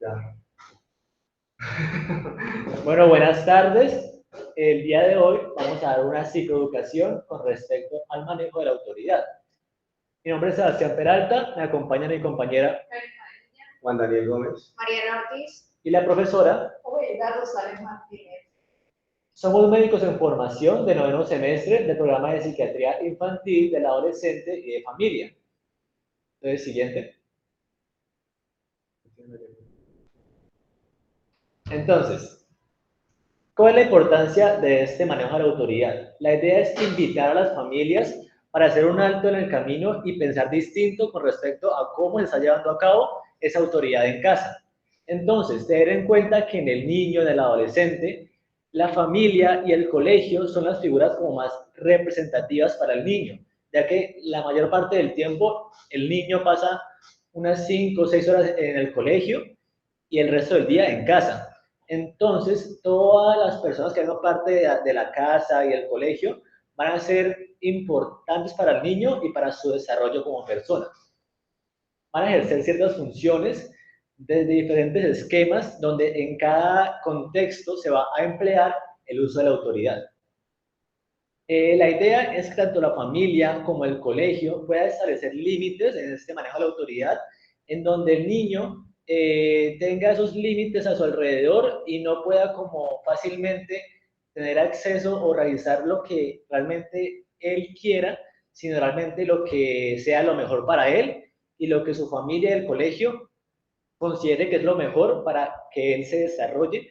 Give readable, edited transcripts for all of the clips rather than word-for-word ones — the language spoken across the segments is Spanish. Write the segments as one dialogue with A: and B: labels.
A: Ya. Bueno, buenas tardes. El día de hoy vamos a dar una psicoeducación con respecto al manejo de la autoridad. Mi nombre es Sebastián Peralta, me acompaña mi compañera
B: Juan Daniel Gómez,
C: Mariana Ortiz
A: y la profesora.
C: Ovelda Rosales Martínez.
A: Somos médicos en formación de noveno semestre del programa de psiquiatría infantil, del adolescente y de familia. Entonces, siguiente. Entonces, ¿cuál es la importancia de este manejo de la autoridad? La idea es invitar a las familias para hacer un alto en el camino y pensar distinto con respecto a cómo se está llevando a cabo esa autoridad en casa. Entonces, tener en cuenta que en el niño, en el adolescente, la familia y el colegio son las figuras como más representativas para el niño, ya que la mayor parte del tiempo el niño pasa unas 5 o 6 horas en el colegio y el resto del día en casa. Entonces, todas las personas que hagan parte de la casa y el colegio van a ser importantes para el niño y para su desarrollo como persona. Van a ejercer ciertas funciones desde diferentes esquemas donde en cada contexto se va a emplear el uso de la autoridad. La idea es que tanto la familia como el colegio puedan establecer límites en este manejo de la autoridad, en donde el niño tenga esos límites a su alrededor y no pueda como fácilmente tener acceso o realizar lo que realmente él quiera, sino realmente lo que sea lo mejor para él y lo que su familia y el colegio considere que es lo mejor para que él se desarrolle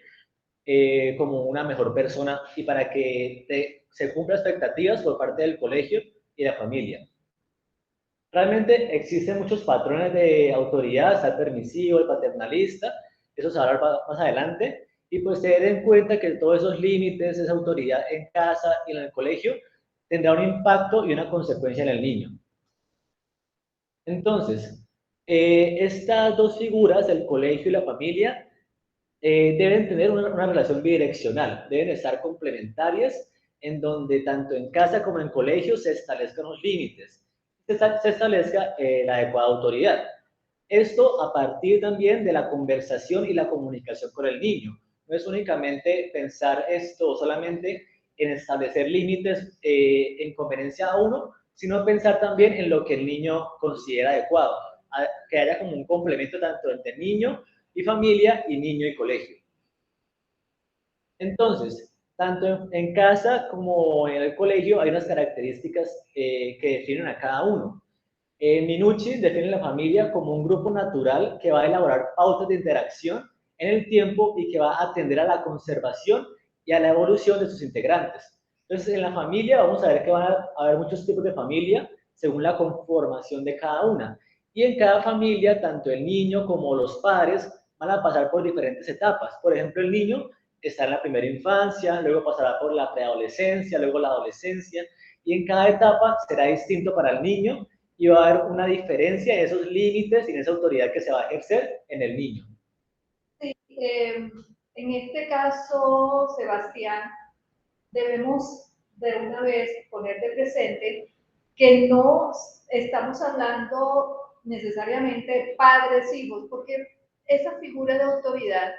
A: como una mejor persona y para que se cumplan expectativas por parte del colegio y de la familia. Realmente existen muchos patrones de autoridad, está el permisivo, el paternalista, eso se va a hablar más adelante, y pues tener en cuenta que todos esos límites, esa autoridad en casa y en el colegio, tendrá un impacto y una consecuencia en el niño. Entonces, estas dos figuras, el colegio y la familia, deben tener una relación bidireccional, deben estar complementarias, en donde tanto en casa como en colegio se establezcan los límites, se establezca la adecuada autoridad. Esto a partir también de la conversación y la comunicación con el niño. No es únicamente pensar esto solamente en establecer límites en conveniencia a uno, sino pensar también en lo que el niño considera adecuado, que haya como un complemento tanto entre niño y familia y niño y colegio. Entonces, tanto en casa como en el colegio hay unas características que definen a cada uno. Minucci define la familia como un grupo natural que va a elaborar pautas de interacción en el tiempo y que va a atender a la conservación y a la evolución de sus integrantes. Entonces, en la familia vamos a ver que van a haber muchos tipos de familia según la conformación de cada una. Y en cada familia, tanto el niño como los padres van a pasar por diferentes etapas. Por ejemplo, el niño está en la primera infancia, luego pasará por la preadolescencia, luego la adolescencia, y en cada etapa será distinto para el niño y va a haber una diferencia en esos límites y en esa autoridad que se va a ejercer en el niño.
C: Sí, en este caso, Sebastián, debemos de una vez poner de presente que no estamos hablando necesariamente padres-hijos, porque esa figura de autoridad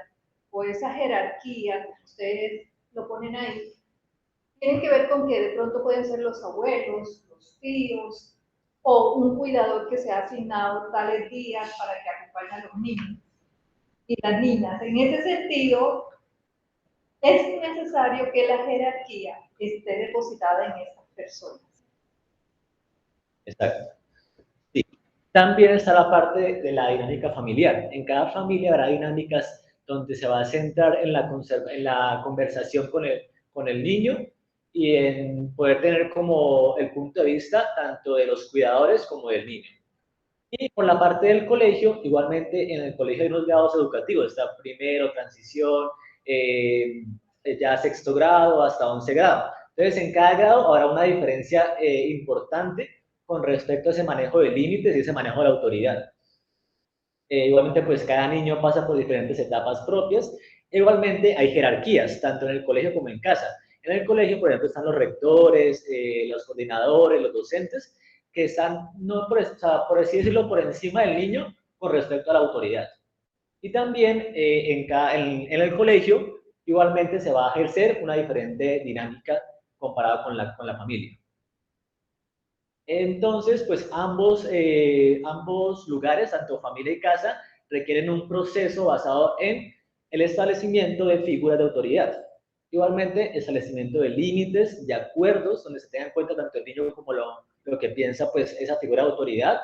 C: o esa jerarquía, ustedes lo ponen ahí, tienen que ver con que de pronto pueden ser los abuelos, los tíos, o un cuidador que se ha asignado tales días para que acompañe a los niños y las niñas. En ese sentido, es necesario que la jerarquía esté depositada en estas personas.
A: Exacto. Sí. También está la parte de la dinámica familiar. En cada familia habrá dinámicas donde se va a centrar en la conversación con el niño y en poder tener como el punto de vista tanto de los cuidadores como del niño. Y por la parte del colegio, igualmente en el colegio hay unos grados educativos, está primero, transición, ya sexto grado hasta 11 grado. Entonces, en cada grado habrá una diferencia importante con respecto a ese manejo de límites y ese manejo de la autoridad. Igualmente, pues cada niño pasa por diferentes etapas propias. Igualmente, hay jerarquías, tanto en el colegio como en casa. En el colegio, por ejemplo, están los rectores, los coordinadores, los docentes, que están, no por, o sea, por así decirlo, por encima del niño con respecto a la autoridad. Y también en el colegio igualmente se va a ejercer una diferente dinámica comparada con la familia. Entonces, pues ambos lugares, tanto familia y casa, requieren un proceso basado en el establecimiento de figuras de autoridad. Igualmente, establecimiento de límites, de acuerdos, donde se tenga en cuenta tanto el niño como lo que piensa pues, esa figura de autoridad.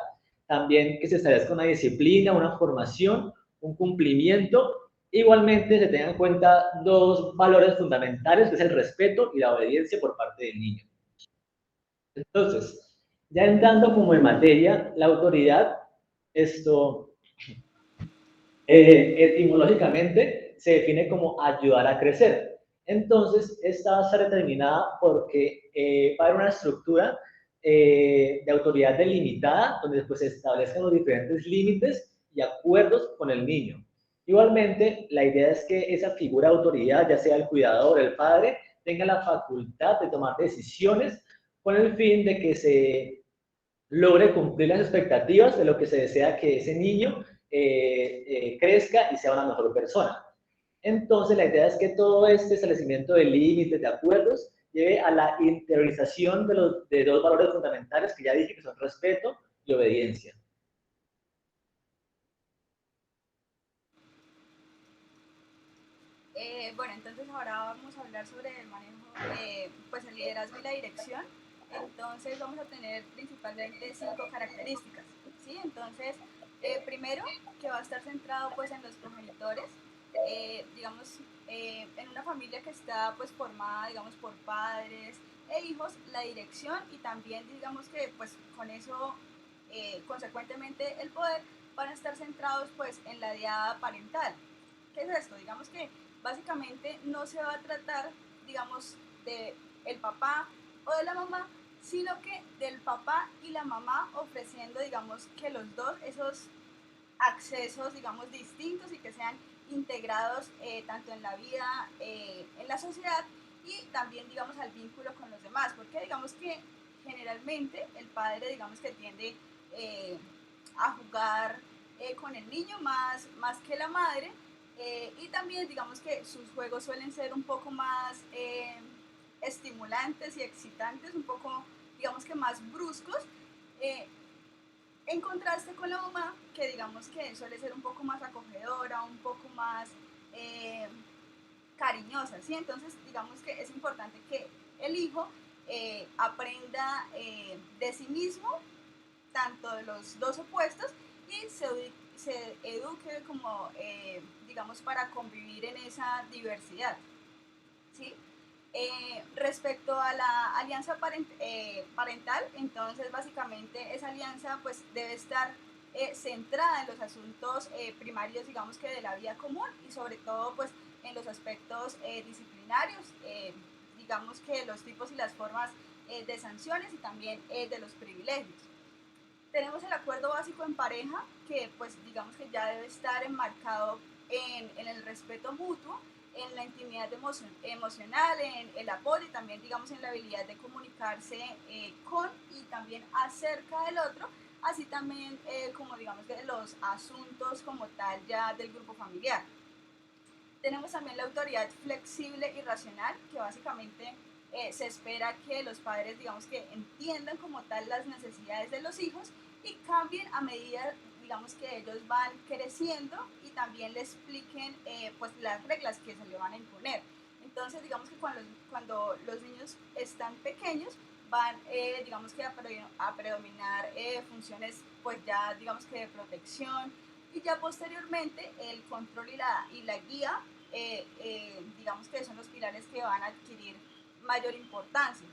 A: También que se establezca una disciplina, una formación, un cumplimiento. Igualmente, se tengan en cuenta dos valores fundamentales, que es el respeto y la obediencia por parte del niño. Entonces, ya entrando como en materia, la autoridad, etimológicamente se define como ayudar a crecer. Entonces, esta va a estar determinada porque va a haber una estructura de autoridad delimitada, donde después se establezcan los diferentes límites y acuerdos con el niño. Igualmente, la idea es que esa figura de autoridad, ya sea el cuidador, el padre, tenga la facultad de tomar decisiones con el fin de que se logre cumplir las expectativas de lo que se desea que ese niño crezca y sea una mejor persona. Entonces, la idea es que todo este establecimiento de límites, de acuerdos, lleve a la interiorización de dos valores fundamentales que ya dije que son respeto y obediencia.
D: Bueno, entonces ahora vamos a hablar sobre el manejo, pues el liderazgo y la dirección. Entonces vamos a tener principalmente 5 características, ¿sí? Entonces, primero, que va a estar centrado pues en los progenitores, digamos, en una familia que está pues formada, digamos, por padres e hijos, la dirección y también, digamos que pues con eso, consecuentemente el poder, van a estar centrados pues en la diada parental. ¿Qué es esto? Digamos que básicamente no se va a tratar, digamos, de el papá o de la mamá, sino que del papá y la mamá ofreciendo, digamos, que los dos esos accesos, digamos, distintos y que sean integrados tanto en la vida, en la sociedad y también, digamos, al vínculo con los demás, porque digamos que generalmente el padre, digamos, que tiende a jugar con el niño más que la madre, y también digamos que sus juegos suelen ser un poco más estimulantes y excitantes, un poco digamos que más bruscos, eh, en contraste con la mamá, que digamos que suele ser un poco más acogedora, un poco más eh, cariñosa, ¿sí? Entonces digamos que es importante que el hijo aprenda de sí mismo, tanto de los dos opuestos, y se eduque como, digamos, para convivir en esa diversidad, ¿sí? Respecto a la alianza parental, entonces básicamente esa alianza pues debe estar centrada en los asuntos primarios, digamos que de la vida común y sobre todo pues en los aspectos disciplinarios, digamos que los tipos y las formas de sanciones y también de los privilegios. Tenemos el acuerdo básico en pareja, que pues digamos que ya debe estar enmarcado en el respeto mutuo, en la intimidad emocional, en el apoyo y también digamos en la habilidad de comunicarse con y también acerca del otro, así también como digamos de los asuntos como tal ya del grupo familiar. Tenemos también la autoridad flexible y racional, que básicamente se espera que los padres, digamos que entiendan como tal las necesidades de los hijos y cambien a medida, digamos que ellos van creciendo y también le expliquen pues las reglas que se le van a imponer. Entonces, digamos que cuando los niños están pequeños, van, digamos que a predominar funciones, pues ya, digamos que de protección, y ya posteriormente el control y la guía, digamos que son los pilares que van a adquirir mayor importancia.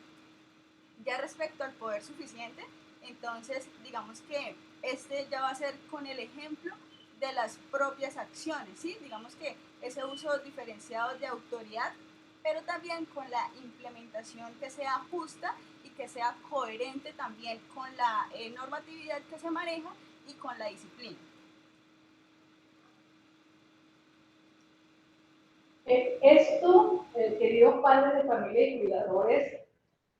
D: Ya respecto al poder suficiente, entonces digamos que este ya va a ser con el ejemplo de las propias acciones, ¿sí? Digamos que ese uso diferenciado de autoridad, pero también con la implementación que sea justa y que sea coherente también con la normatividad que se maneja y con la disciplina.
C: Esto, queridos padres de familia y cuidadores,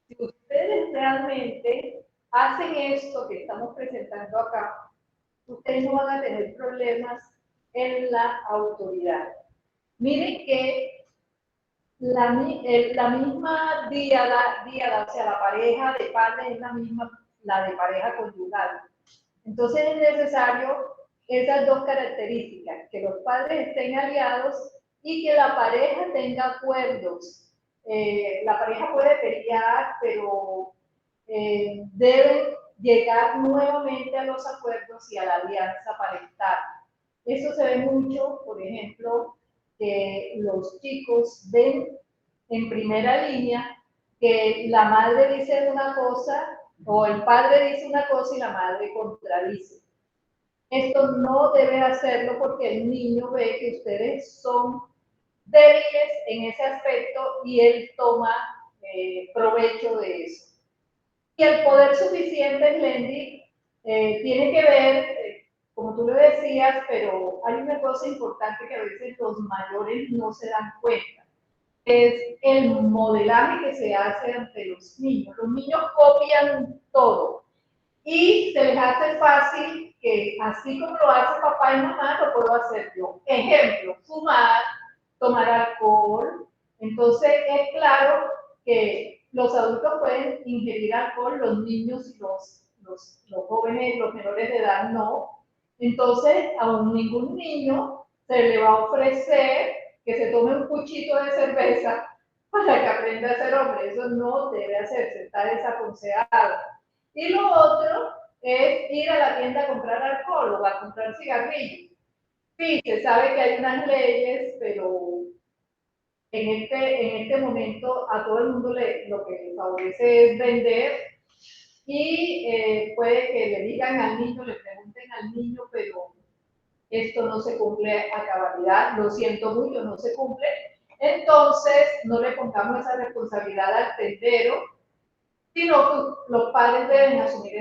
C: si ustedes realmente hacen esto que estamos presentando acá, ustedes no van a tener problemas en la autoridad. Miren que la misma díada, o sea, la pareja de padres es la misma, la de pareja conyugal. Entonces es necesario esas dos características, que los padres estén aliados y que la pareja tenga acuerdos. La pareja puede pelear, pero deben llegar nuevamente a los acuerdos y a la alianza parental. Eso se ve mucho, por ejemplo, que los chicos ven en primera línea que la madre dice una cosa o el padre dice una cosa y la madre contradice. Esto no debe hacerlo porque el niño ve que ustedes son débiles en ese aspecto y él toma provecho de eso. Y el poder suficiente, Glendy, tiene que ver, como tú lo decías, pero hay una cosa importante que a veces los mayores no se dan cuenta. Es el modelaje que se hace ante los niños. Los niños copian todo y se les hace fácil que así como lo hace papá y mamá, lo puedo hacer yo. Ejemplo, fumar, tomar alcohol. Entonces es claro que los adultos pueden ingerir alcohol, los niños y los jóvenes, los menores de edad no. Entonces a ningún niño se le va a ofrecer que se tome un cuchito de cerveza para que aprenda a ser hombre. Eso no debe hacerse, está desaconsejado. Y lo otro es ir a la tienda a comprar alcohol o a comprar cigarrillos. Sí, se sabe que hay unas leyes, pero en este momento a todo el mundo lo que le favorece es vender y puede que le digan al niño, le pregunten al niño, pero esto no se cumple a cabalidad, lo siento mucho, no se cumple. Entonces, no le pongamos esa responsabilidad al tendero, sino que los padres deben asumir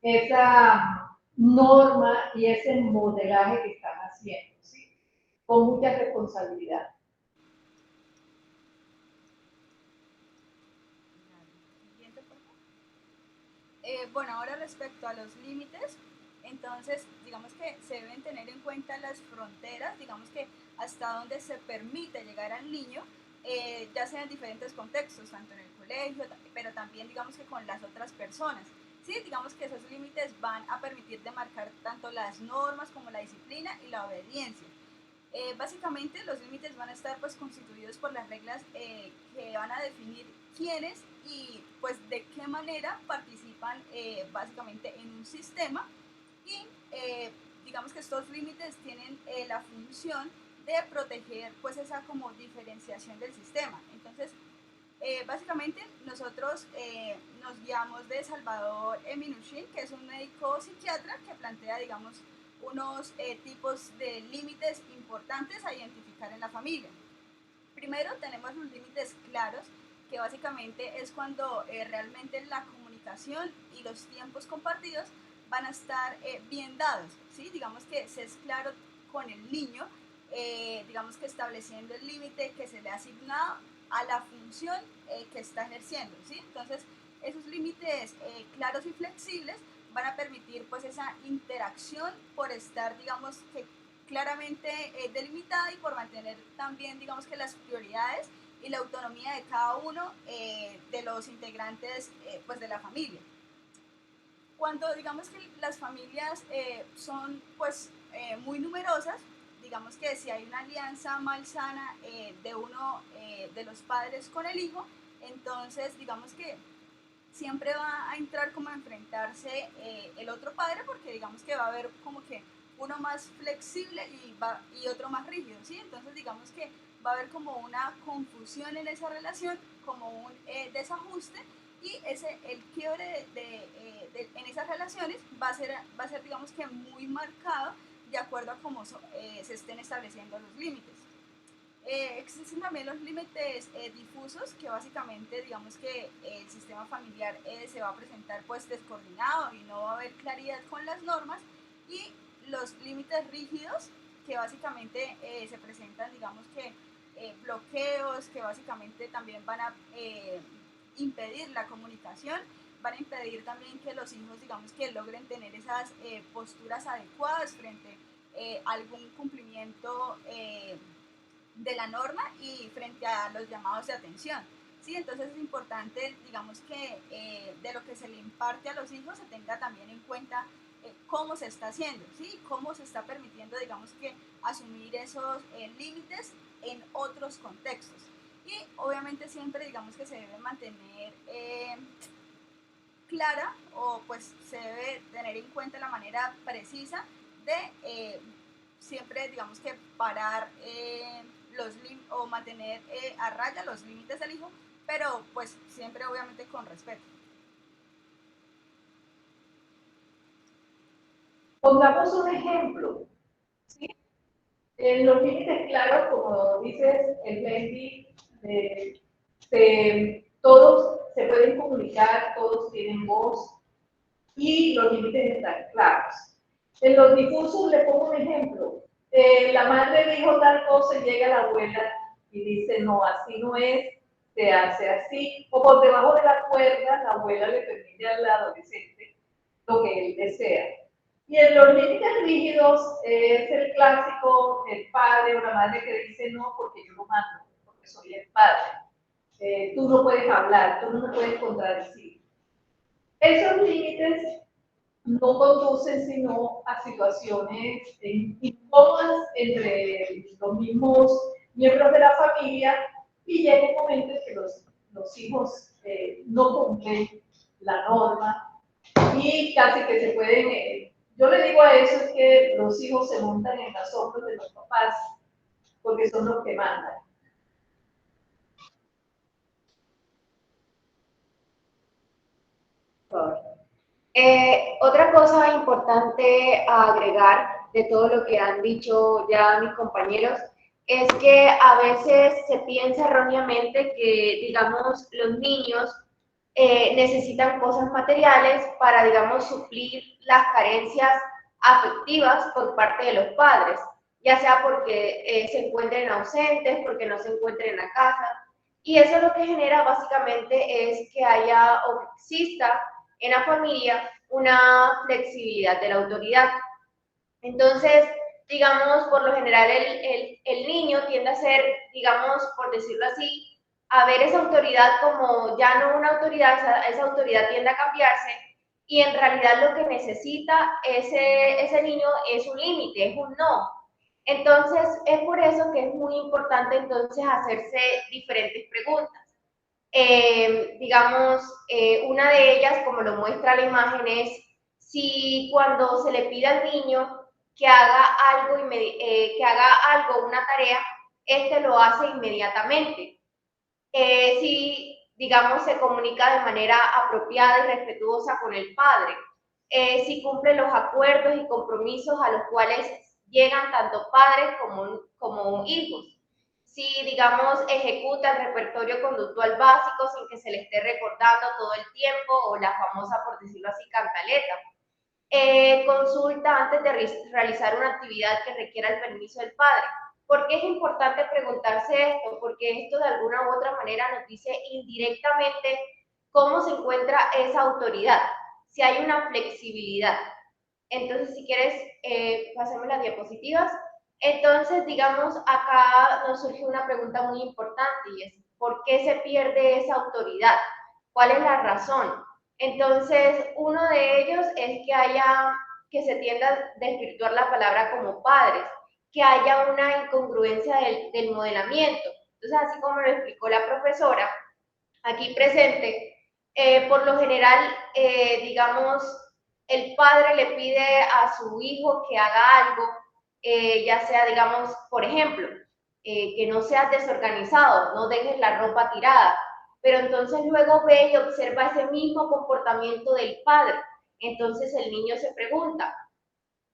C: esa norma y ese modelaje que están haciendo, ¿sí? Con mucha responsabilidad.
D: Bueno, ahora respecto a los límites, entonces digamos que se deben tener en cuenta las fronteras, digamos que hasta donde se permite llegar al niño, ya sea en diferentes contextos, tanto en el colegio, pero también digamos que con las otras personas. Sí, digamos que esos límites van a permitir demarcar tanto las normas como la disciplina y la obediencia. Básicamente los límites van a estar pues constituidos por las reglas que van a definir quiénes y pues de qué manera participan básicamente en un sistema y digamos que estos límites tienen la función de proteger pues esa como diferenciación del sistema. Entonces básicamente nosotros nos guiamos de Salvador Minuchin, que es un médico psiquiatra que plantea, digamos, unos tipos de límites importantes a identificar en la familia. Primero tenemos los límites claros, que básicamente es cuando realmente la comunicación y los tiempos compartidos van a estar bien dados, ¿sí? Digamos que se es claro con el niño, digamos que estableciendo el límite que se le ha asignado a la función que está ejerciendo, ¿sí? Entonces, esos límites claros y flexibles van a permitir pues esa interacción por estar, digamos, que claramente delimitada y por mantener también, digamos, que las prioridades y la autonomía de cada uno de los integrantes pues de la familia. Cuando digamos que las familias son pues muy numerosas, digamos que si hay una alianza malsana de uno de los padres con el hijo, entonces digamos que siempre va a entrar como a enfrentarse el otro padre porque digamos que va a haber como que uno más flexible y otro más rígido, ¿sí? Entonces digamos que va a haber como una confusión en esa relación, como un desajuste y el quiebre en esas relaciones va a ser digamos que muy marcado de acuerdo a cómo se estén estableciendo los límites. Existen también los límites difusos que básicamente digamos que el sistema familiar se va a presentar pues descoordinado y no va a haber claridad con las normas y los límites rígidos que básicamente se presentan digamos que bloqueos que básicamente también van a impedir la comunicación, van a impedir también que los hijos digamos que logren tener esas posturas adecuadas frente algún cumplimiento de la norma y frente a los llamados de atención. ¿Sí? Entonces es importante, digamos que de lo que se le imparte a los hijos se tenga también en cuenta cómo se está haciendo, ¿sí? Cómo se está permitiendo, digamos que, asumir esos límites en otros contextos. Y obviamente siempre, digamos que se debe mantener clara, o pues se debe tener en cuenta la manera precisa de siempre, digamos que, parar o mantener a raya los límites del hijo, pero pues siempre obviamente con respeto.
C: Pongamos un ejemplo, ¿sí? En los límites claros, como dices, el Mendy, todos se pueden comunicar, todos tienen voz y los límites están claros. En los difusos le pongo un ejemplo. La madre dijo tal cosa y llega la abuela y dice, no, así no es, se hace así. O por debajo de la cuerda, la abuela le permite al adolescente lo que él desea. Y en los límites rígidos es el clásico, el padre o la madre que dice no porque yo lo mando, porque soy el padre. Tú no puedes hablar, tú no me puedes contradecir. Esos límites no conducen sino a situaciones incómodas entre los mismos miembros de la familia y llega un momento en que los hijos no cumplen la norma y casi que se pueden, yo le digo a eso es que los hijos se montan en las hombros de los papás porque son los que mandan.
E: Otra cosa importante a agregar de todo lo que han dicho ya mis compañeros es que a veces se piensa erróneamente que, digamos, los niños necesitan cosas materiales para, digamos, suplir las carencias afectivas por parte de los padres, ya sea porque se encuentren ausentes, porque no se encuentren en la casa, y eso lo que genera básicamente es que haya o exista en la familia una flexibilidad de la autoridad. Entonces, digamos, por lo general el niño tiende a ser, digamos, por decirlo así, a ver esa autoridad como ya no una autoridad, esa autoridad tiende a cambiarse y en realidad lo que necesita ese niño es un límite, es un no. Entonces, es por eso que es muy importante entonces hacerse diferentes preguntas. Digamos, una de ellas, como lo muestra la imagen, es si cuando se le pide al niño que haga algo, una tarea, este lo hace inmediatamente. Si, digamos, se comunica de manera apropiada y respetuosa con el padre. Si cumple los acuerdos y compromisos a los cuales llegan tanto padres como hijos. Si, digamos, ejecuta el repertorio conductual básico sin que se le esté recordando todo el tiempo, o la famosa, por decirlo así, cantaleta. Consulta antes de realizar una actividad que requiera el permiso del padre. ¿Por qué es importante preguntarse esto? Porque esto de alguna u otra manera nos dice indirectamente cómo se encuentra esa autoridad, si hay una flexibilidad. Entonces, si quieres, pasemos las diapositivas. Entonces, digamos, acá nos surge una pregunta muy importante y es, ¿por qué se pierde esa autoridad? ¿Cuál es la razón? Entonces, uno de ellos es que se tienda a desvirtuar la palabra como padres, que haya una incongruencia del modelamiento. Entonces, así como lo explicó la profesora aquí presente, por lo general, digamos, el padre le pide a su hijo que haga algo, ya sea, digamos, por ejemplo, que no seas desorganizado, no dejes la ropa tirada, pero entonces luego ve y observa ese mismo comportamiento del padre. Entonces el niño se pregunta,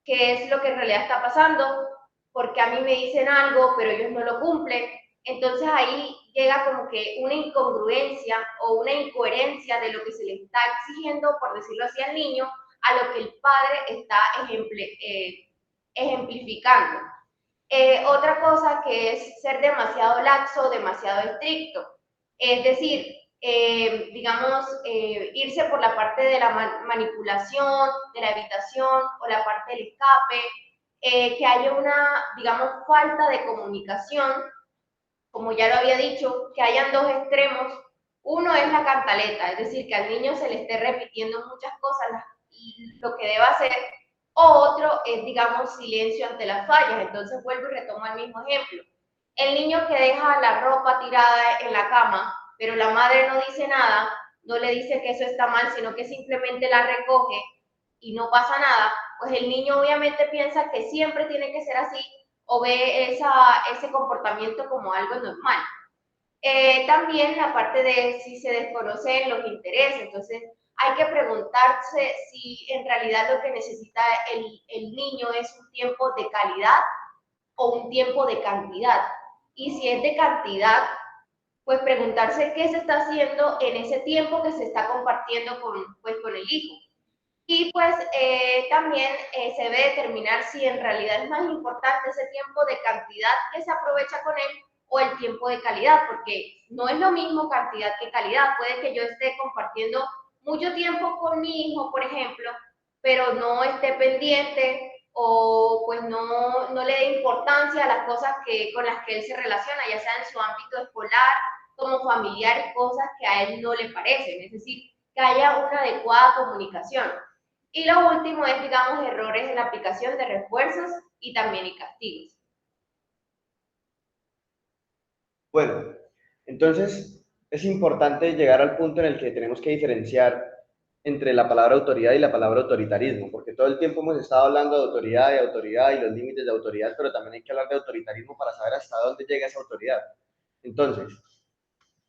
E: ¿qué es lo que en realidad está pasando? Porque a mí me dicen algo, pero ellos no lo cumplen. Entonces ahí llega como que una incongruencia o una incoherencia de lo que se le está exigiendo, por decirlo así, al niño, a lo que el padre está ejemplificando. Otra cosa que es ser demasiado laxo, demasiado estricto. Es decir, digamos, irse por la parte de la manipulación, de la evitación o la parte del escape. que haya una, digamos, falta de comunicación, como ya lo había dicho, que hayan dos extremos. Uno es la cantaleta, es decir, que al niño se le esté repitiendo muchas cosas lo que deba hacer, o otro es, digamos, silencio ante las fallas. Entonces vuelvo y retomo el mismo ejemplo. El niño que deja la ropa tirada en la cama, pero la madre no dice nada, no le dice que eso está mal, sino que simplemente la recoge y no pasa nada, pues el niño obviamente piensa que siempre tiene que ser así o ve ese comportamiento como algo normal. También la parte de si se desconocen los intereses, entonces hay que preguntarse si en realidad lo que necesita el niño es un tiempo de calidad o un tiempo de cantidad. Y si es de cantidad, pues preguntarse qué se está haciendo en ese tiempo que se está compartiendo con el hijo. Y pues también se debe determinar si en realidad es más importante ese tiempo de cantidad que se aprovecha con él o el tiempo de calidad, porque no es lo mismo cantidad que calidad. Puede que yo esté compartiendo mucho tiempo con mi hijo, por ejemplo, pero no esté pendiente o pues no le dé importancia a las cosas con las que él se relaciona, ya sea en su ámbito escolar, como familiar, y cosas que a él no le parecen. Es decir, que haya una adecuada comunicación. Y lo último es, digamos, errores en la aplicación de refuerzos y también y castigos.
B: Bueno, entonces es importante llegar al punto en el que tenemos que diferenciar entre la palabra autoridad y la palabra autoritarismo, porque todo el tiempo hemos estado hablando de autoridad y los límites de autoridad, pero también hay que hablar de autoritarismo para saber hasta dónde llega esa autoridad. Entonces,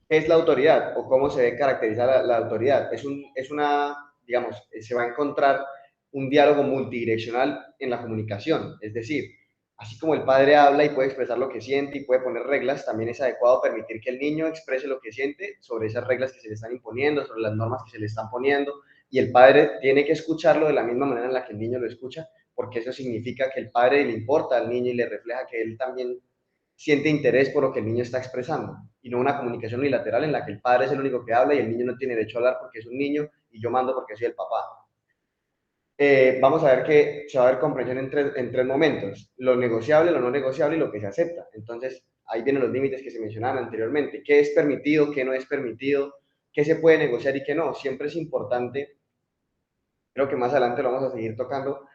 B: ¿qué es la autoridad o cómo se debe caracterizar la autoridad? Es una, digamos, se va a encontrar un diálogo multidireccional en la comunicación, es decir, así como el padre habla y puede expresar lo que siente y puede poner reglas, también es adecuado permitir que el niño exprese lo que siente sobre esas reglas que se le están imponiendo, sobre las normas que se le están poniendo, y el padre tiene que escucharlo de la misma manera en la que el niño lo escucha, porque eso significa que el padre le importa al niño y le refleja que él también siente interés por lo que el niño está expresando, y no una comunicación unilateral en la que el padre es el único que habla y el niño no tiene derecho a hablar porque es un niño y yo mando porque soy el papá. Vamos a ver que se va a ver comprensión en tres momentos: lo negociable, lo no negociable y lo que se acepta. Entonces, ahí vienen los límites que se mencionaban anteriormente: qué es permitido, qué no es permitido, qué se puede negociar y qué no. Siempre es importante, creo que más adelante lo vamos a seguir tocando,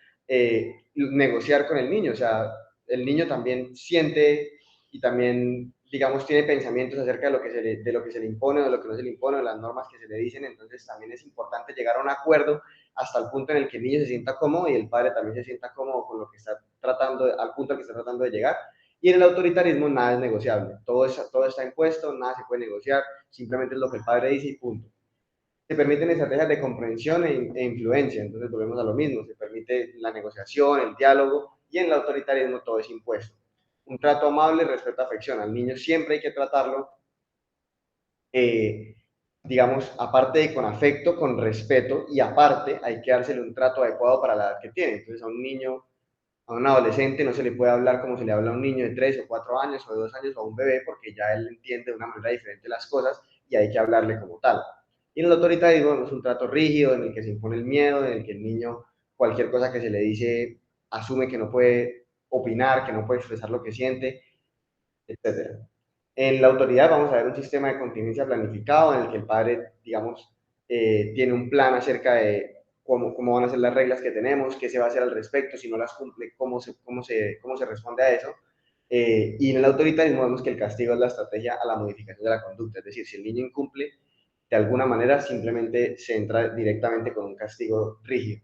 B: negociar con el niño. O sea, el niño también siente y también, digamos, tiene pensamientos acerca de lo que se le impone o de lo que no se le impone, de las normas que se le dicen. Entonces también es importante llegar a un acuerdo hasta el punto en el que el niño se sienta cómodo y el padre también se sienta cómodo con lo que está tratando, al punto al que está tratando de llegar. Y en el autoritarismo nada es negociable, todo está impuesto, nada se puede negociar, simplemente es lo que el padre dice y punto. Se permiten estrategias de comprensión e influencia, entonces volvemos a lo mismo, se permite la negociación, el diálogo, y en el autoritarismo todo es impuesto. Un trato amable, respeto, afección. Al niño siempre hay que tratarlo, digamos, aparte de con afecto, con respeto, y aparte hay que dársele un trato adecuado para la edad que tiene. Entonces a un niño, a un adolescente no se le puede hablar como se le habla a un niño de 3 o 4 años o de 2 años o a un bebé, porque ya él entiende de una manera diferente las cosas y hay que hablarle como tal. Y en el autoritarismo es un trato rígido en el que se impone el miedo, en el que el niño, cualquier cosa que se le dice, asume que no puede opinar, que no puede expresar lo que siente, etc. En la autoridad vamos a ver un sistema de contingencia planificado en el que el padre, digamos, tiene un plan acerca de cómo van a ser las reglas que tenemos, qué se va a hacer al respecto, si no las cumple, cómo se responde a eso. Y en el autoritarismo vemos que el castigo es la estrategia a la modificación de la conducta, es decir, si el niño incumple, de alguna manera simplemente se entra directamente con un castigo rígido.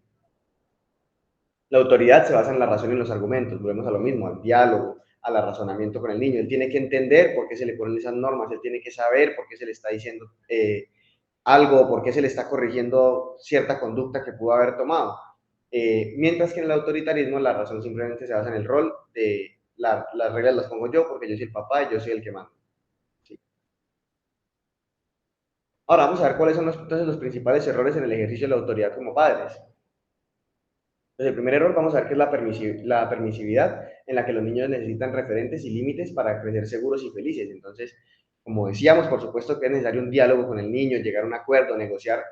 B: La autoridad se basa en la razón y en los argumentos, volvemos a lo mismo, al diálogo, al razonamiento con el niño. Él tiene que entender por qué se le ponen esas normas, él tiene que saber por qué se le está diciendo algo, por qué se le está corrigiendo cierta conducta que pudo haber tomado. Mientras que en el autoritarismo la razón simplemente se basa en el rol de las reglas las pongo yo porque yo soy el papá y yo soy el que manda. ¿Sí? Ahora vamos a ver cuáles son entonces los principales errores en el ejercicio de la autoridad como padres. Entonces, el primer error vamos a ver que es la permisividad, en la que los niños necesitan referentes y límites para crecer seguros y felices. Entonces, como decíamos, por supuesto que es necesario un diálogo con el niño, llegar a un acuerdo, negociar,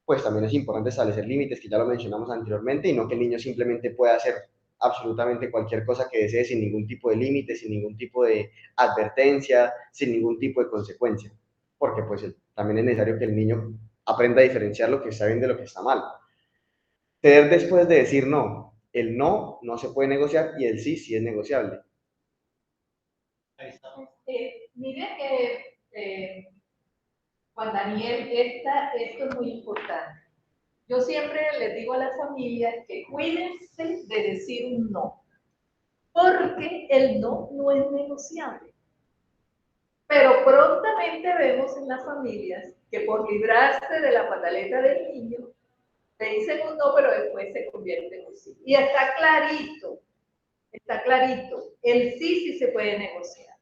B: pues también es importante establecer límites, que ya lo mencionamos anteriormente, y no que el niño simplemente pueda hacer absolutamente cualquier cosa que desee sin ningún tipo de límite, sin ningún tipo de advertencia, sin ningún tipo de consecuencia, porque pues también es necesario que el niño aprenda a diferenciar lo que está bien de lo que está mal. Ceder después de decir no. El no no se puede negociar y el sí sí es negociable.
A: Ahí está.
C: Mire que Juan Daniel, esto es muy importante. Yo siempre les digo a las familias que cuídense de decir un no, porque el no no es negociable. Pero prontamente vemos en las familias que por librarse de la pataleta del niño, le dicen un no, pero después se convierte en un sí. Y está clarito, el sí sí se puede negociar.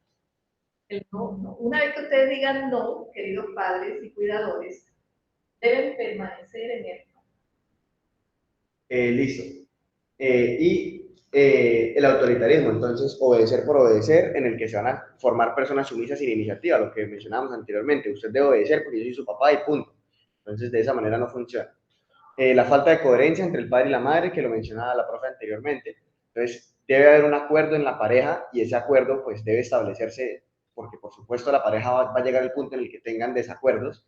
C: El no, no. Una vez que ustedes digan no, queridos padres y cuidadores, deben permanecer en el no.
B: Listo. El autoritarismo, entonces, obedecer por obedecer, en el que se van a formar personas sumisas sin iniciativa, lo que mencionábamos anteriormente. Usted debe obedecer porque yo soy su papá y punto. Entonces, de esa manera no funciona. La falta de coherencia entre el padre y la madre, que lo mencionaba la profe anteriormente. Entonces, debe haber un acuerdo en la pareja y ese acuerdo pues debe establecerse, porque por supuesto la pareja va a llegar al punto en el que tengan desacuerdos.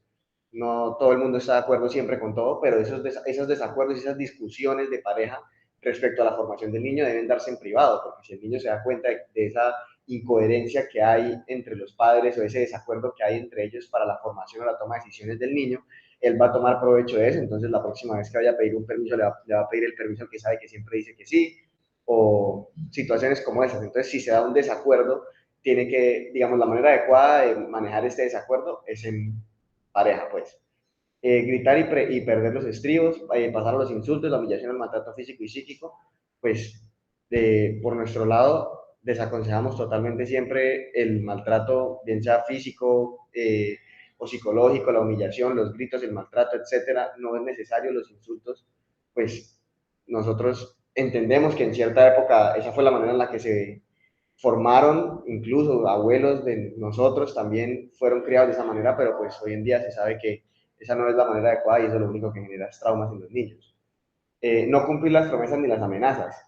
B: No todo el mundo está de acuerdo siempre con todo, pero esos desacuerdos y esas discusiones de pareja respecto a la formación del niño deben darse en privado, porque si el niño se da cuenta de esa incoherencia que hay entre los padres o ese desacuerdo que hay entre ellos para la formación o la toma de decisiones del niño, él va a tomar provecho de eso. Entonces la próxima vez que vaya a pedir un permiso le va a pedir el permiso al que sabe que siempre dice que sí, o situaciones como esas. Entonces si se da un desacuerdo, tiene que, digamos, la manera adecuada de manejar este desacuerdo es en pareja, pues. Gritar y perder los estribos, pasar a los insultos, la humillación, el maltrato físico y psíquico, pues por nuestro lado desaconsejamos totalmente siempre el maltrato, bien sea físico o psicológico, la humillación, los gritos, el maltrato, etcétera. No es necesario los insultos, pues nosotros entendemos que en cierta época esa fue la manera en la que se formaron, incluso abuelos de nosotros también fueron criados de esa manera, pero pues hoy en día se sabe que esa no es la manera adecuada y eso es lo único que genera traumas en los niños. No cumplir las promesas ni las amenazas.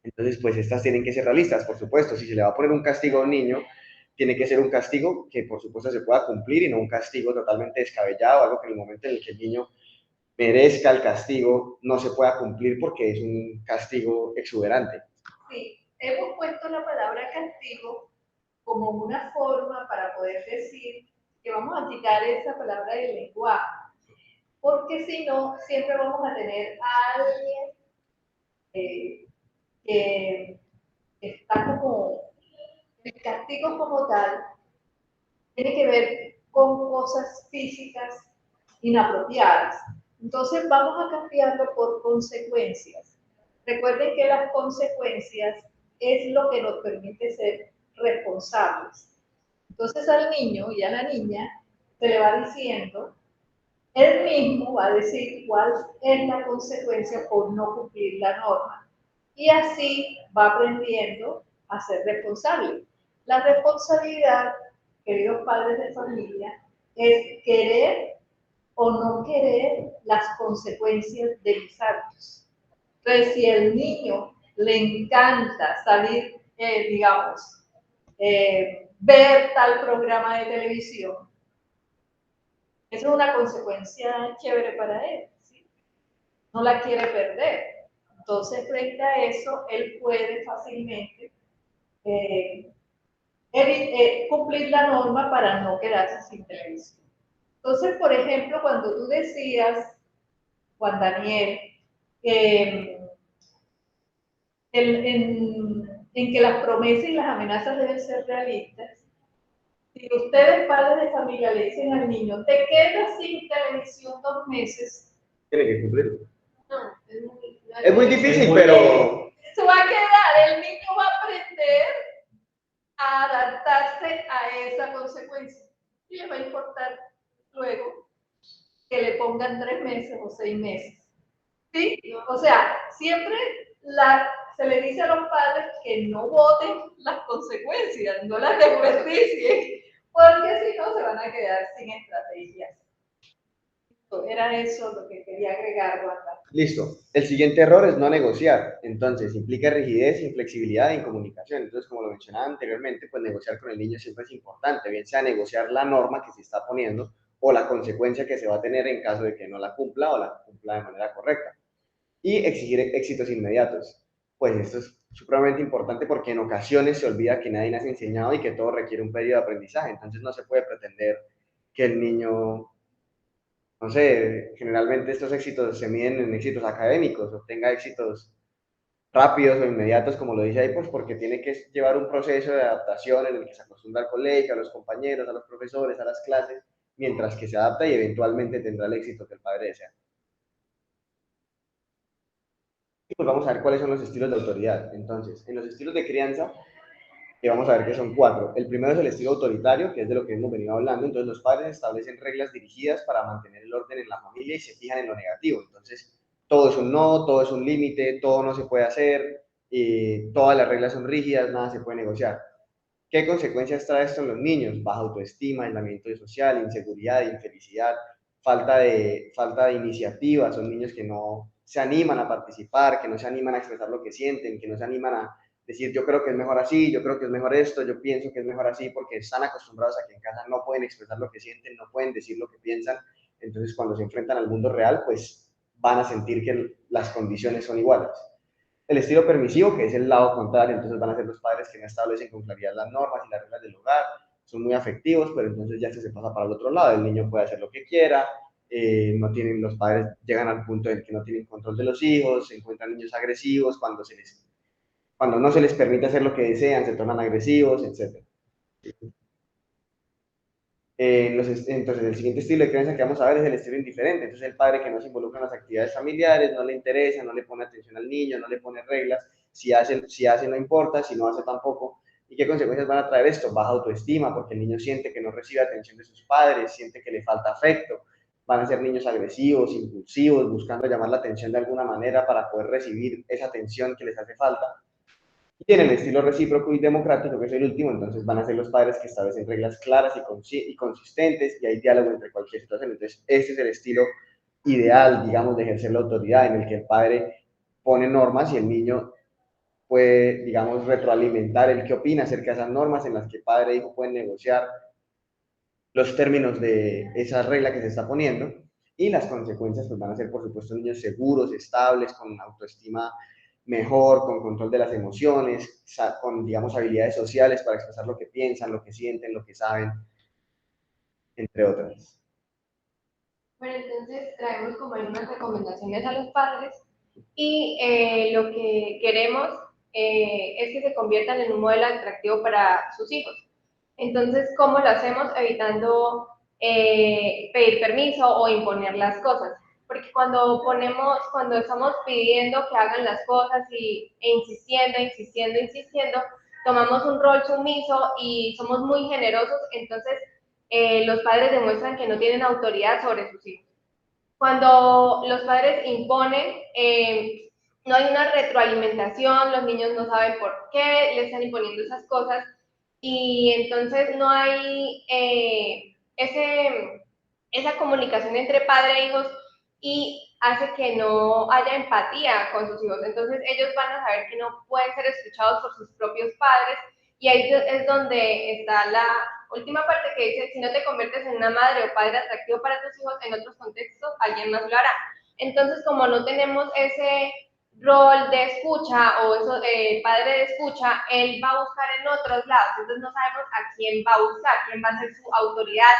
B: Entonces, pues estas tienen que ser realistas, por supuesto. Si se le va a poner un castigo a un niño, tiene que ser un castigo que por supuesto se pueda cumplir y no un castigo totalmente descabellado, algo que en el momento en el que el niño merezca el castigo no se pueda cumplir porque es un castigo exuberante.
C: Sí, hemos puesto la palabra castigo como una forma para poder decir que vamos a quitar esa palabra del lenguaje, porque si no, siempre vamos a tener a alguien que está como, el castigo como tal, tiene que ver con cosas físicas inapropiadas. Entonces vamos a cambiarlo por consecuencias. Recuerden que las consecuencias es lo que nos permite ser responsables. Entonces al niño y a la niña se le va diciendo, él mismo va a decir cuál es la consecuencia por no cumplir la norma. Y así va aprendiendo a ser responsable. La responsabilidad, queridos padres de familia, es querer o no querer las consecuencias de mis actos. Entonces, si al niño le encanta salir, ver tal programa de televisión, eso es una consecuencia chévere para él, ¿sí? No la quiere perder. Entonces, frente a eso, él puede fácilmente cumplir la norma para no quedarse sin televisión. Entonces, por ejemplo, cuando tú decías, Juan Daniel, en que las promesas y las amenazas deben ser realistas, si ustedes, padres de familia, le dicen al niño, te quedas sin televisión 2 meses,
B: Tiene que cumplirlo.
C: no,
B: Es muy difícil, pero...
C: Se va a quedar, el niño va a aprender a adaptarse a esa consecuencia y le va a importar luego que le pongan 3 meses o 6 meses. ¿Sí? O sea, siempre se le dice a los padres que no voten las consecuencias, no las desperdicien, porque si no se van a quedar sin estrategias. Era eso lo que quería agregar, Wanda.
B: Listo. El siguiente error es no negociar. Entonces, implica rigidez, inflexibilidad e incomunicación. Entonces, como lo mencionaba anteriormente, pues negociar con el niño siempre es importante, bien sea negociar la norma que se está poniendo o la consecuencia que se va a tener en caso de que no la cumpla o la cumpla de manera correcta. Y exigir éxitos inmediatos. Pues esto es supremamente importante porque en ocasiones se olvida que nadie nace enseñado y que todo requiere un periodo de aprendizaje. Entonces, no se puede pretender que el niño, no sé, generalmente estos éxitos se miden en éxitos académicos, obtenga éxitos rápidos o inmediatos, como lo dice ahí, pues porque tiene que llevar un proceso de adaptación en el que se acostumbra al colegio, a los compañeros, a los profesores, a las clases, mientras que se adapta y eventualmente tendrá el éxito que el padre desea. Y pues vamos a ver cuáles son los estilos de autoridad. Entonces, en los estilos de crianza, que vamos a ver que son 4. El primero es el estilo autoritario, que es de lo que hemos venido hablando. Entonces, los padres establecen reglas dirigidas para mantener el orden en la familia y se fijan en lo negativo. Entonces, todo es un no, todo es un límite, todo no se puede hacer, todas las reglas son rígidas, nada se puede negociar. ¿Qué consecuencias trae esto en los niños? Baja autoestima, aislamiento social, inseguridad, infelicidad, falta de iniciativa. Son niños que no se animan a participar, que no se animan a expresar lo que sienten, que no se animan a decir yo creo que es mejor así, yo creo que es mejor esto, yo pienso que es mejor así, porque están acostumbrados a que en casa no pueden expresar lo que sienten, no pueden decir lo que piensan. Entonces, cuando se enfrentan al mundo real, pues van a sentir que las condiciones son iguales. El estilo permisivo, que es el lado contrario, entonces van a ser los padres que no establecen con claridad las normas y las reglas del hogar, son muy afectivos, pero entonces ya se pasa para el otro lado, el niño puede hacer lo que quiera, no tienen, los padres llegan al punto en que no tienen control de los hijos, se encuentran niños agresivos, cuando no se les permite hacer lo que desean, se tornan agresivos, etc. Entonces, el siguiente estilo de crianza que vamos a ver es el estilo indiferente. Entonces, el padre que no se involucra en las actividades familiares, no le interesa, no le pone atención al niño, no le pone reglas. Si hace no importa, si no hace tampoco. ¿Y qué consecuencias van a traer esto? Baja autoestima, porque el niño siente que no recibe atención de sus padres, siente que le falta afecto. Van a ser niños agresivos, impulsivos, buscando llamar la atención de alguna manera para poder recibir esa atención que les hace falta. Y en el estilo recíproco y democrático, que es el último, entonces van a ser los padres que establecen reglas claras y consistentes y hay diálogo entre cualquier situación. Entonces, este es el estilo ideal, digamos, de ejercer la autoridad, en el que el padre pone normas y el niño puede, digamos, retroalimentar el qué opina acerca de esas normas, en las que padre e hijo pueden negociar los términos de esa regla que se está poniendo. Y las consecuencias pues van a ser, por supuesto, niños seguros, estables, con autoestima mejor, con control de las emociones, con, digamos, habilidades sociales para expresar lo que piensan, lo que sienten, lo que saben, entre otras.
E: Bueno, entonces traemos como algunas recomendaciones a los padres y lo que queremos es que se conviertan en un modelo atractivo para sus hijos. Entonces, ¿cómo lo hacemos? Evitando pedir permiso o imponer las cosas. Porque cuando estamos pidiendo que hagan las cosas insistiendo, tomamos un rol sumiso y somos muy generosos, entonces los padres demuestran que no tienen autoridad sobre sus hijos. Cuando los padres imponen, no hay una retroalimentación, los niños no saben por qué le están imponiendo esas cosas y entonces no hay esa comunicación entre padre e hijos y hace que no haya empatía con sus hijos. Entonces ellos van a saber que no pueden ser escuchados por sus propios padres y ahí es donde está la última parte que dice, si no te conviertes en una madre o padre atractivo para tus hijos, en otros contextos alguien más lo hará. Entonces, como no tenemos ese rol de escucha o eso, padre de escucha, él va a buscar en otros lados. Entonces no sabemos a quién va a buscar, quién va a ser su autoridad,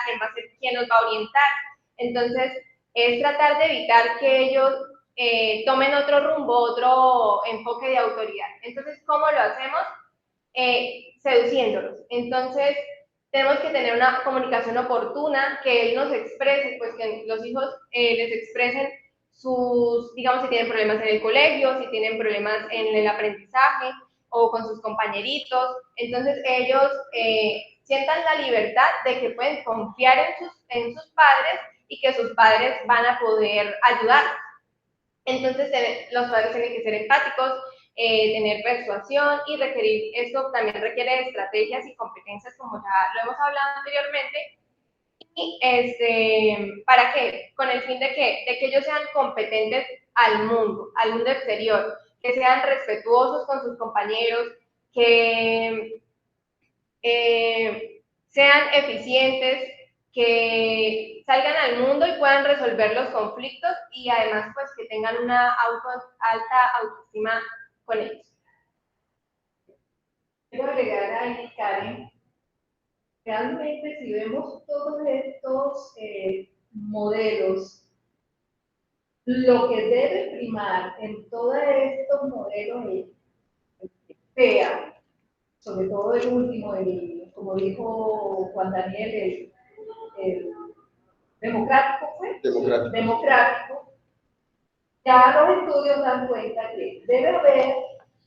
E: quién nos va a orientar. Entonces, es tratar de evitar que ellos tomen otro rumbo, otro enfoque de autoridad. Entonces, ¿cómo lo hacemos? Seduciéndolos. Entonces, tenemos que tener una comunicación oportuna, que él nos exprese, pues que los hijos les expresen digamos, si tienen problemas en el colegio, si tienen problemas en el aprendizaje o con sus compañeritos. Entonces, ellos sientan la libertad de que pueden confiar en sus padres y que sus padres van a poder ayudarlos. Entonces, los padres tienen que ser empáticos, tener persuasión y esto también requiere estrategias y competencias, como ya lo hemos hablado anteriormente, Y ¿para qué? Con el fin de que ellos sean competentes al mundo exterior, que sean respetuosos con sus compañeros, que sean eficientes, que salgan al mundo y puedan resolver los conflictos y además pues que tengan una alta autoestima con ellos.
C: Quiero agregar ahí, Karen, realmente si vemos todos estos modelos, lo que debe primar en todos estos modelos sea, sobre todo el último, como dijo Juan Daniel, el democrático, ¿fue? Democrático. Ya los estudios dan cuenta que debe haber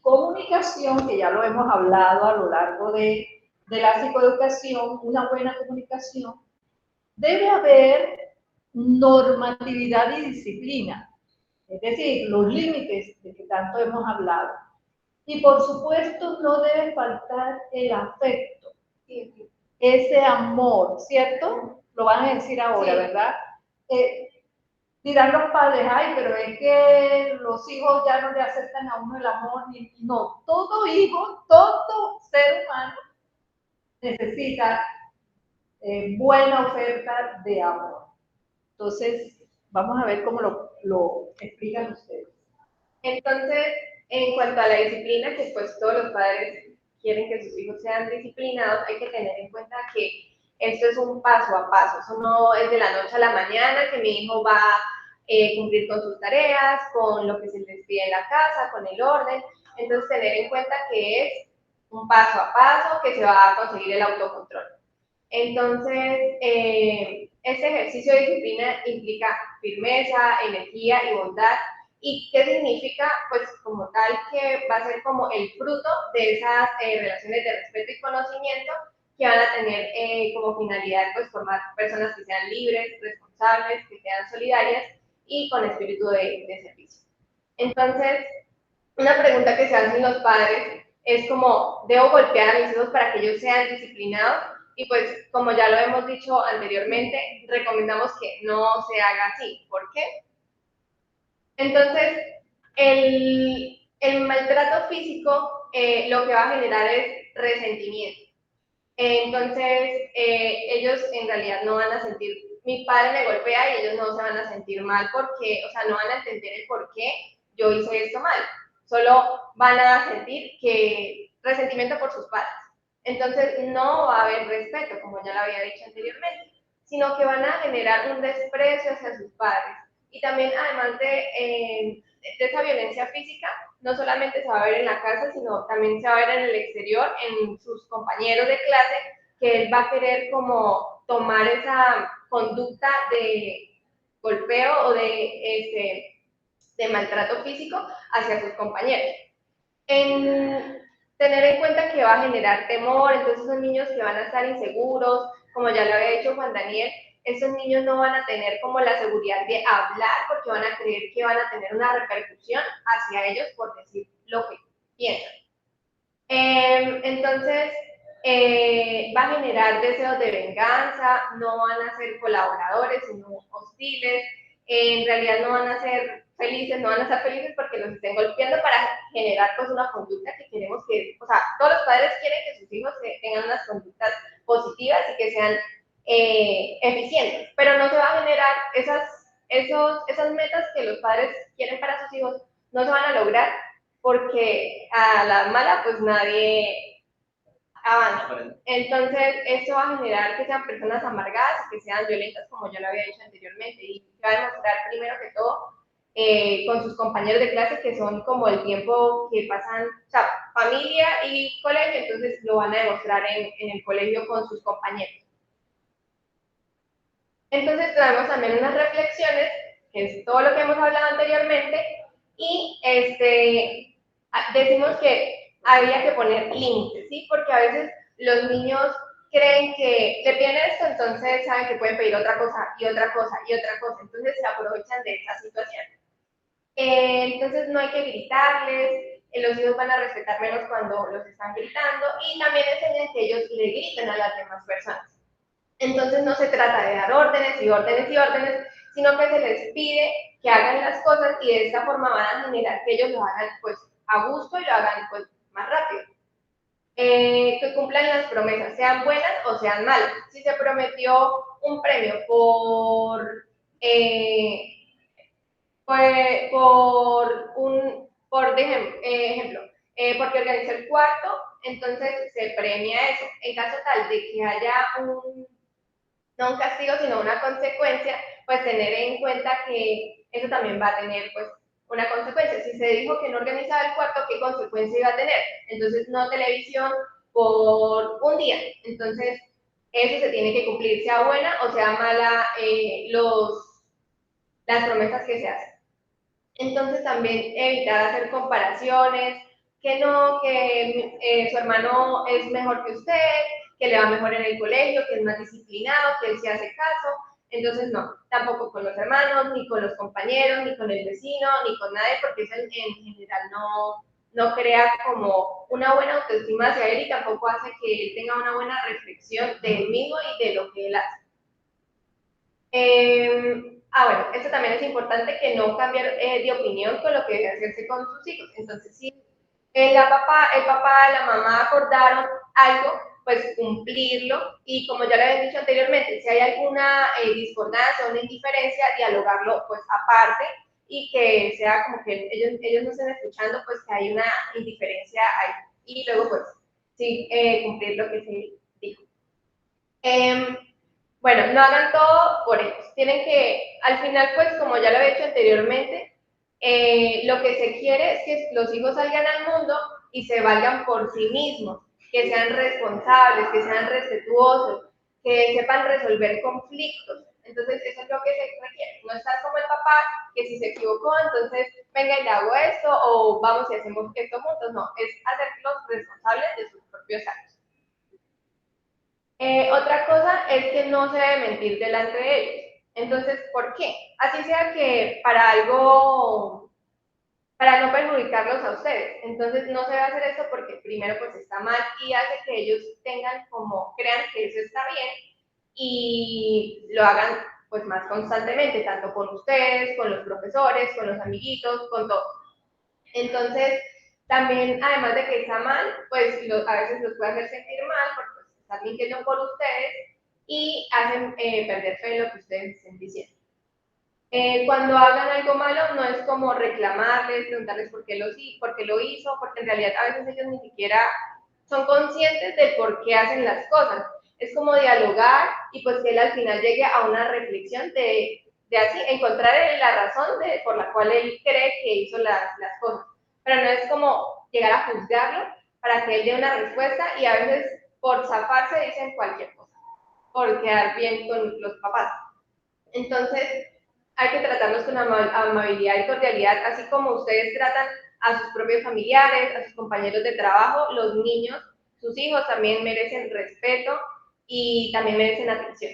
C: comunicación, que ya lo hemos hablado a lo largo de la psicoeducación, una buena comunicación. Debe haber normatividad y disciplina, es decir, los límites de que tanto hemos hablado. Y por supuesto no debe faltar el afecto, ese amor, ¿cierto? Lo van a decir ahora, sí. ¿Verdad? Dirán los padres, ay, pero es que los hijos ya no le aceptan a uno el amor. No, todo hijo, todo ser humano necesita buena oferta de amor. Entonces, vamos a ver cómo lo explican ustedes.
E: Entonces, en cuanto a la disciplina, que pues todos los padres quieren que sus hijos sean disciplinados, hay que tener en cuenta que esto es un paso a paso, eso no es de la noche a la mañana que mi hijo va a cumplir con sus tareas, con lo que se les pide en la casa, con el orden. Entonces, tener en cuenta que es un paso a paso que se va a conseguir el autocontrol. Entonces, este ejercicio de disciplina implica firmeza, energía y bondad. ¿Y qué significa? Pues como tal que va a ser como el fruto de esas relaciones de respeto y conocimiento que van a tener como finalidad pues formar personas que sean libres, responsables, que sean solidarias y con espíritu de servicio. Entonces, una pregunta que se hacen los padres es como, ¿debo golpear a mis hijos para que ellos sean disciplinados? Y pues, como ya lo hemos dicho anteriormente, recomendamos que no se haga así. ¿Por qué? Entonces, el maltrato físico lo que va a generar es resentimiento. Entonces, ellos en realidad no van a sentir, mi padre me golpea y ellos no se van a sentir mal porque, o sea, no van a entender el por qué yo hice esto mal. Solo van a sentir que resentimiento por sus padres. Entonces, no va a haber respeto, como ya lo había dicho anteriormente, sino que van a generar un desprecio hacia sus padres. Y también, además de esa violencia física, no solamente se va a ver en la casa, sino también se va a ver en el exterior, en sus compañeros de clase, que él va a querer como tomar esa conducta de golpeo o de maltrato físico hacia sus compañeros. Tener en cuenta que va a generar temor, entonces son niños que van a estar inseguros, como ya lo había dicho Juan Daniel, esos niños no van a tener como la seguridad de hablar porque van a creer que van a tener una repercusión hacia ellos por decir lo que piensan. Entonces, va a generar deseos de venganza, no van a ser colaboradores, sino hostiles, en realidad no van a ser felices, no van a estar felices porque los estén golpeando para generar pues una conducta que queremos que, o sea, todos los padres quieren que sus hijos tengan unas conductas positivas y que sean eficientes, pero no se va a generar esas metas que los padres quieren para sus hijos, no se van a lograr porque a la mala pues nadie avanza. Entonces esto va a generar que sean personas amargadas y que sean violentas, como yo lo había dicho anteriormente, y va a demostrar primero que todo con sus compañeros de clase, que son como el tiempo que pasan, o sea, familia y colegio, entonces lo van a demostrar en el colegio con sus compañeros. Entonces traemos también unas reflexiones, que es todo lo que hemos hablado anteriormente, y decimos que había que poner límites, ¿sí? Porque a veces los niños creen que le piden esto, entonces saben que pueden pedir otra cosa, y otra cosa, y otra cosa, entonces se aprovechan de esa situación. Entonces no hay que gritarles, los hijos van a respetar menos cuando los están gritando, y también enseñan que ellos le griten a las demás personas. Entonces no se trata de dar órdenes y órdenes y órdenes, sino que se les pide que hagan las cosas y de esta forma van a generar que ellos lo hagan pues a gusto y lo hagan pues más rápido. Que cumplan las promesas, sean buenas o sean malas. Si se prometió un premio por ejemplo, porque organizó el cuarto, entonces se premia eso. En caso tal de que haya no un castigo, sino una consecuencia, pues tener en cuenta que eso también va a tener pues una consecuencia. Si se dijo que no organizaba el cuarto, ¿qué consecuencia iba a tener? Entonces, no televisión por un día. Entonces, eso se tiene que cumplir, sea buena o sea mala las promesas que se hacen. Entonces, también evitar hacer comparaciones, que no, que su hermano es mejor que usted, que le va mejor en el colegio, que es más disciplinado, que él se hace caso. Entonces, no, tampoco con los hermanos, ni con los compañeros, ni con el vecino, ni con nadie, porque eso en general no crea como una buena autoestima hacia él y tampoco hace que él tenga una buena reflexión de él mismo y de lo que él hace. Bueno, esto también es importante, que no cambiar de opinión con lo que debe hacerse con sus hijos. Entonces, si el papá, la mamá acordaron algo, pues cumplirlo, y como ya le había dicho anteriormente, si hay alguna discordancia o una indiferencia, dialogarlo pues aparte, y que sea como que ellos no estén escuchando pues que hay una indiferencia ahí, y luego pues sí, cumplir lo que se dijo. Bueno, no hagan todo por ellos. Tienen que, al final, pues, como ya lo he dicho anteriormente, lo que se quiere es que los hijos salgan al mundo y se valgan por sí mismos, que sean responsables, que sean respetuosos, que sepan resolver conflictos. Entonces, eso es lo que se requiere. No estar como el papá, que si se equivocó, entonces, venga y le hago esto, o vamos y hacemos esto juntos. No, es hacerlos responsables de sus propios actos. Otra cosa es que no se debe mentir delante de ellos. Entonces, ¿por qué? Así sea que para algo, para no perjudicarlos a ustedes. Entonces, no se debe hacer eso porque primero pues está mal y hace que ellos tengan como, crean que eso está bien y lo hagan pues más constantemente, tanto con ustedes, con los profesores, con los amiguitos, con todos. Entonces, también, además de que está mal, pues a veces los puede hacer sentir mal porque pues, están mintiendo por ustedes y hacen perder fe en lo que ustedes estén diciendo. Cuando hagan algo malo, no es como reclamarles, preguntarles por qué lo hizo, porque en realidad a veces ellos ni siquiera son conscientes de por qué hacen las cosas. Es como dialogar y pues que él al final llegue a una reflexión de así encontrar la razón por la cual él cree que hizo las cosas. Pero no es como llegar a juzgarlo para que él dé una respuesta, y a veces por zafarse dicen cualquier cosa, por quedar bien con los papás. Entonces, hay que tratarlos con amabilidad y cordialidad, así como ustedes tratan a sus propios familiares, a sus compañeros de trabajo. Los niños, sus hijos, también merecen respeto y también merecen atención.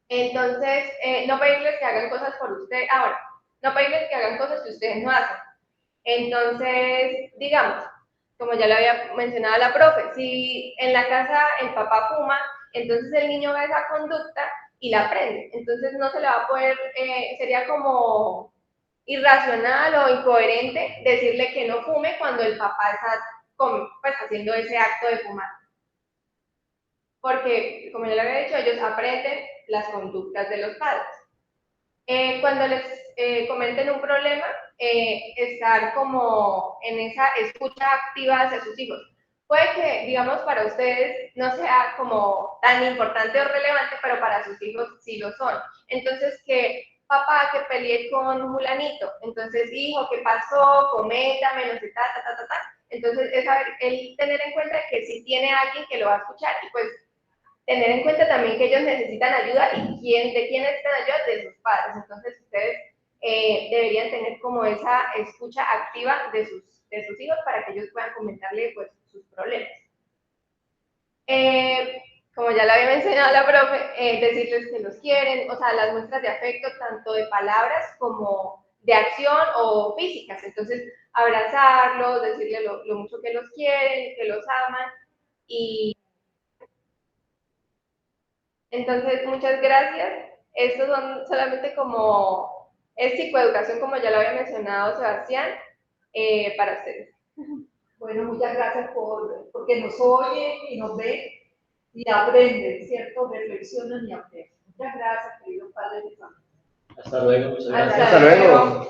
E: Entonces, no pedirles que hagan cosas por usted. Ahora, no pedirles que hagan cosas que ustedes no hacen. Entonces, digamos, como ya lo había mencionado la profe, si en la casa el papá fuma, entonces el niño ve esa conducta y la aprende. Entonces no se le va a poder, sería como irracional o incoherente decirle que no fume cuando el papá está pues, haciendo ese acto de fumar. Porque, como ya lo había dicho, ellos aprenden las conductas de los padres. Cuando les comenten un problema, estar como en esa escucha activa hacia sus hijos. Puede que, digamos, para ustedes no sea como tan importante o relevante, pero para sus hijos sí lo son. Entonces, que papá, que peleé con Julanito, entonces, hijo, ¿qué pasó? Coméntame, no sé, ta. Entonces, es saber, el tener en cuenta que si tiene alguien que lo va a escuchar, y pues tener en cuenta también que ellos necesitan ayuda, y de quién necesitan ayuda, de sus padres. Entonces ustedes deberían tener como esa escucha activa de sus hijos para que ellos puedan comentarle pues sus problemas. Como ya lo había mencionado la profe, decirles que los quieren, o sea, las muestras de afecto tanto de palabras como de acción o físicas. Entonces, abrazarlos, decirles lo mucho que los quieren, que los aman, y
F: Entonces, muchas gracias. Estos son solamente como, es psicoeducación, como ya lo había mencionado Sebastián, para ustedes.
C: Bueno, muchas gracias porque nos oyen y nos ven y aprenden, ¿cierto? Reflexionan y aprenden. Muchas gracias, queridos padres de familia.
A: Hasta luego, muchas gracias.
B: Hasta luego.